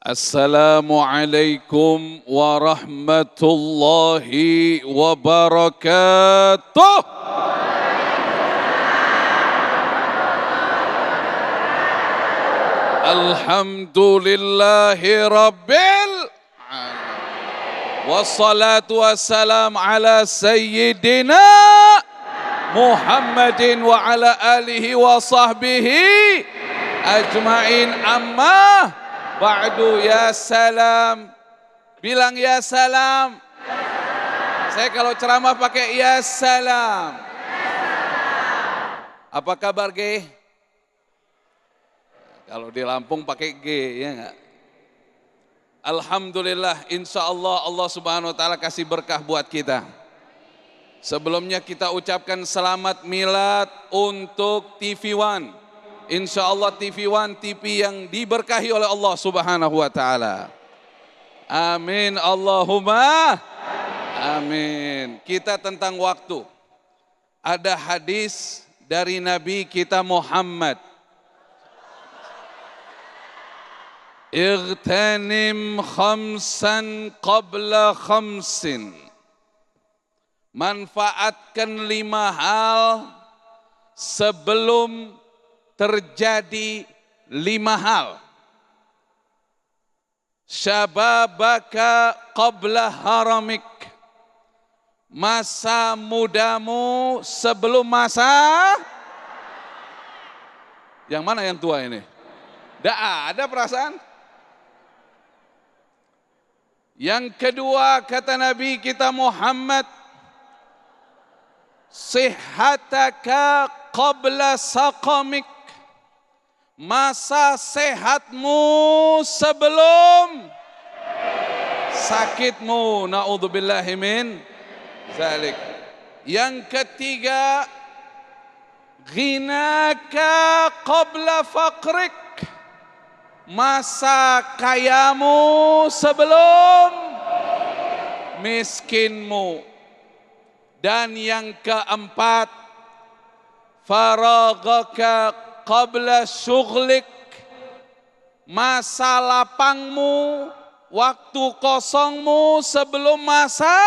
Assalamualaikum warahmatullahi wabarakatuh. Alhamdulillahi rabbil alamin. Wassalatu wassalam ala sayyidina Muhammadin wa ala alihi wa sahbihi ajma'in, amma ba'du. Ya salam. Bilang ya salam. Saya kalau ceramah pakai ya salam. Apa kabar G? Kalau di Lampung pakai G, ya enggak? Alhamdulillah, insya Allah Allah subhanahu wa ta'ala kasih berkah buat kita. Sebelumnya kita ucapkan selamat milad untuk TV One. Insya Allah TV One TV yang diberkahi oleh Allah subhanahu wa ta'ala. Amin Allahumma amin. Kita tentang waktu. Ada hadis dari Nabi kita Muhammad. Igtanim khamsan qabla khamsin. Manfaatkan 5 hal sebelum terjadi 5 hal. Syababaka qabla haramik. Masa mudamu sebelum masa. Yang mana yang tua ini? Tidak ada perasaan. Yang kedua kata Nabi kita Muhammad, sihataka qabla saqamik. Masa sehatmu sebelum sakitmu. Na'udzubillahi min zalik. Yang ketiga, ghinaka qabla faqrik. Masa kayamu sebelum miskinmu. Dan yang keempat, faragaka qabla syughlik. Masa lapangmu, waktu kosongmu sebelum masa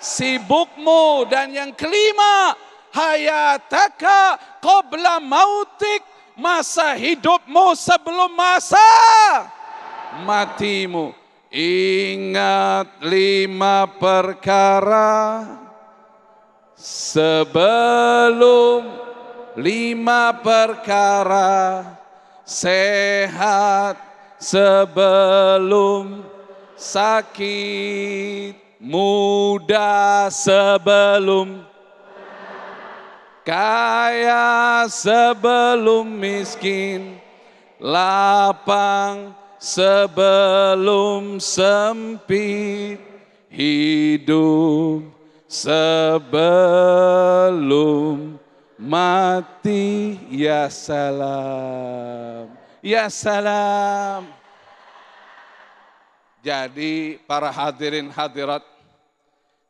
sibukmu. Dan yang kelima, hayataka qabla mautik. Masa hidupmu sebelum masa matimu. Ingat 5 perkara sebelum 5 perkara. Sehat sebelum sakit, muda sebelum kaya, sebelum miskin, lapang sebelum sempit, hidup sebelum mati. Ya salam, ya salam. Jadi para hadirin hadirat,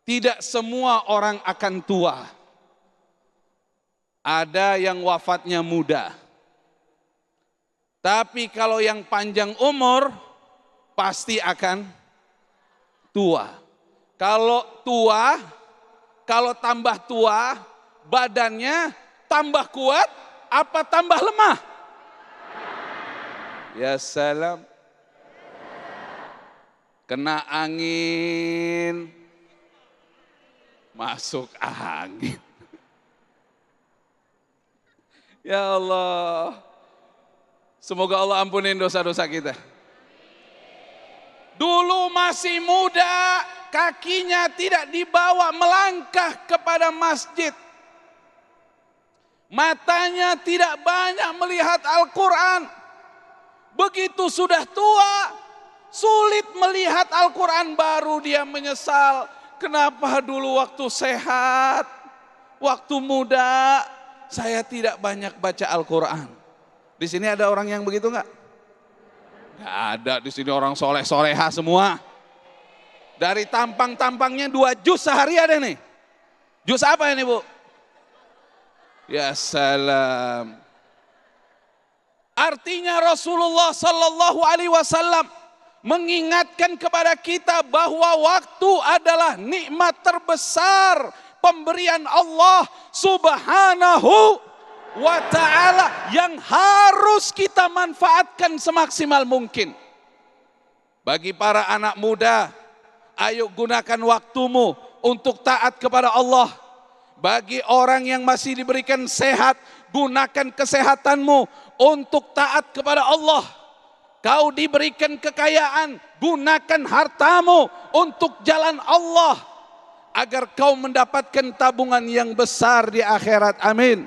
tidak semua orang akan tua. Ada yang wafatnya muda. Tapi kalau yang panjang umur, pasti akan tua. Kalau tua, kalau tambah tua, badannya tambah kuat, apa tambah lemah? Ya salam. Kena angin, masuk angin. Ya Allah, semoga Allah ampunin dosa-dosa kita. Dulu masih muda, kakinya tidak dibawa melangkah kepada masjid. Matanya tidak banyak melihat Al-Quran. Begitu sudah tua, sulit melihat Al-Quran, baru dia menyesal. Kenapa dulu waktu sehat, waktu muda, saya tidak banyak baca Al-Quran. Di sini ada orang yang begitu enggak? Enggak ada, di sini orang soleh-soleha semua. Dari tampang-tampangnya 2 juz sehari ada nih. Juz apa ini Bu? Ya salam. Artinya Rasulullah Sallallahu Alaihi Wasallam mengingatkan kepada kita bahwa waktu adalah nikmat terbesar pemberian Allah Subhanahu wa Ta'ala yang harus kita manfaatkan semaksimal mungkin. Bagi para anak muda, ayo gunakan waktumu untuk taat kepada Allah. Bagi orang yang masih diberikan sehat, gunakan kesehatanmu untuk taat kepada Allah. Kau diberikan kekayaan, gunakan hartamu untuk jalan Allah agar kau mendapatkan tabungan yang besar di akhirat. Amin.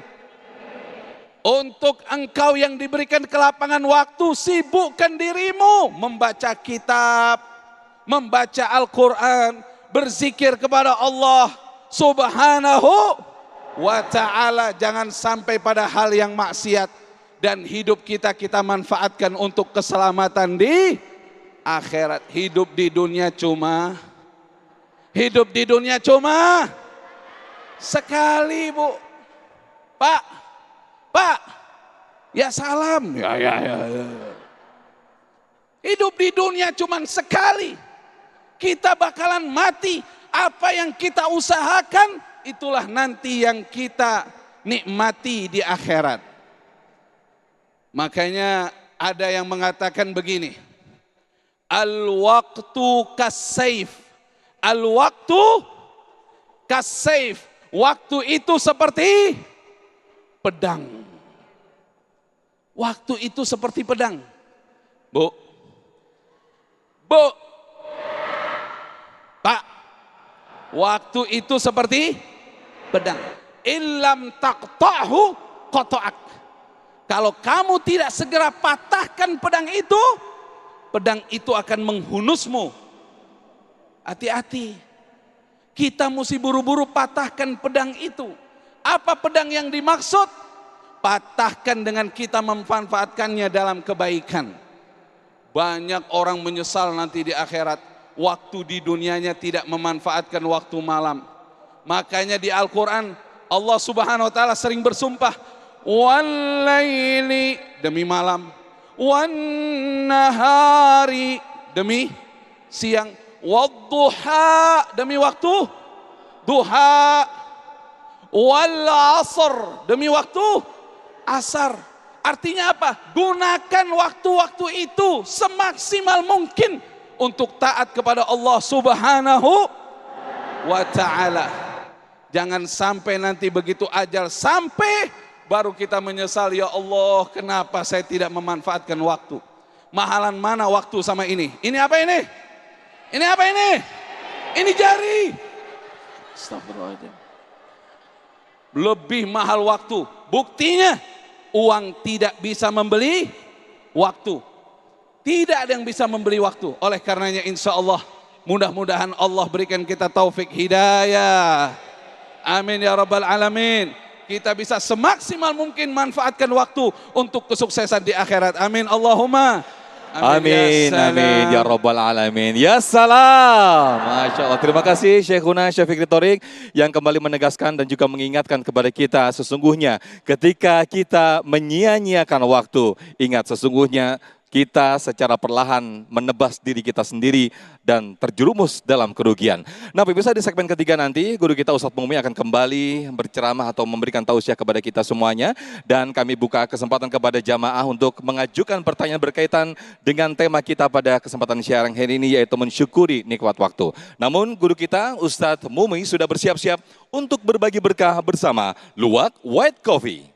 Untuk engkau yang diberikan kelapangan waktu, sibukkan dirimu membaca kitab, membaca Al-Quran, berzikir kepada Allah Subhanahu wa Ta'ala. Jangan sampai pada hal yang maksiat. Dan hidup kita manfaatkan untuk keselamatan di akhirat. Hidup di dunia cuma sekali Bu. Pak, ya salam. Ya. Hidup di dunia cuma sekali. Kita bakalan mati. Apa yang kita usahakan, itulah nanti yang kita nikmati di akhirat. Makanya ada yang mengatakan begini. Al-waqtu kas-saif. Al-waqtu kas-saif. Waktu itu seperti pedang. Waktu itu seperti pedang. Bu. Pak. Waktu itu seperti pedang. Illam taqta'hu qata'ak. Kalau kamu tidak segera patahkan pedang itu akan menghunusmu. Hati-hati. Kita mesti buru-buru patahkan pedang itu. Apa pedang yang dimaksud? Patahkan dengan kita memanfaatkannya dalam kebaikan. Banyak orang menyesal nanti di akhirat. Waktu di dunianya tidak memanfaatkan waktu malam. Makanya di Al-Quran Allah Subhanahu wa Ta'ala sering bersumpah. Wal-laili demi malam, wan-nahari demi siang, wad-duha demi waktu duha, wal-asr demi waktu asar. Artinya apa? Gunakan waktu-waktu itu semaksimal mungkin untuk taat kepada Allah Subhanahu wa Ta'ala. Jangan sampai nanti begitu ajal sampai baru kita menyesal, ya Allah kenapa saya tidak memanfaatkan waktu. Mahalan mana waktu sama ini? Ini apa ini? Ini apa ini? Ini jari. Astagfirullahaladzim. Lebih mahal waktu. Buktinya uang tidak bisa membeli waktu. Tidak ada yang bisa membeli waktu. Oleh karenanya insya Allah mudah-mudahan Allah berikan kita taufik hidayah. Amin ya rabbal alamin. Kita bisa semaksimal mungkin manfaatkan waktu untuk kesuksesan di akhirat. Amin Allahumma. Amin, amin ya rabbal alamin. Ya salam. Masya Allah. Terima kasih Syekhuna Syafiq Ritorik yang kembali menegaskan dan juga mengingatkan kepada kita sesungguhnya ketika kita menyia-nyiakan waktu, ingat sesungguhnya kita secara perlahan menebas diri kita sendiri dan terjerumus dalam kerugian. Nah pemirsa, di segmen ketiga nanti guru kita Ustadz Mumi akan kembali berceramah atau memberikan tausiah kepada kita semuanya. Dan kami buka kesempatan kepada jamaah untuk mengajukan pertanyaan berkaitan dengan tema kita pada kesempatan siaran hari ini, yaitu mensyukuri nikmat waktu. Namun guru kita Ustadz Mumi sudah bersiap-siap untuk berbagi berkah bersama Luwak White Coffee.